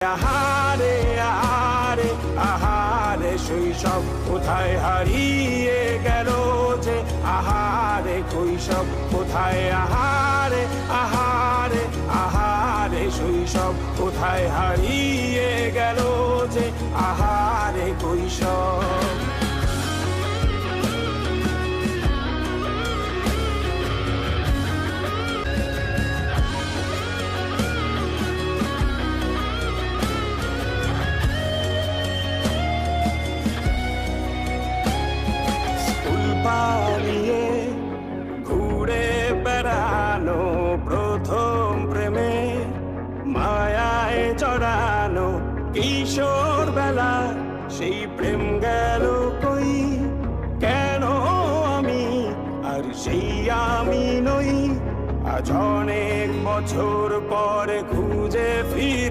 আহারে আহারে আহারে শৈশব কোথায় হারিয়ে গেল যে, আহারে কৈশব কোথায়, আহারে আহারে আহারে শৈশব কোথায় হারিয়ে গেল যে, আহারে কৈশব। পালিয়ে ঘুরে বেড়ানো প্রথম প্রেমে, মায়ায় জড়ানো কিশোর বেলা, সেই প্রেম গেল কই, কেন আমি আর সেই আমি নই। আজ অনেক বছর পরে খুঁজে ফিরে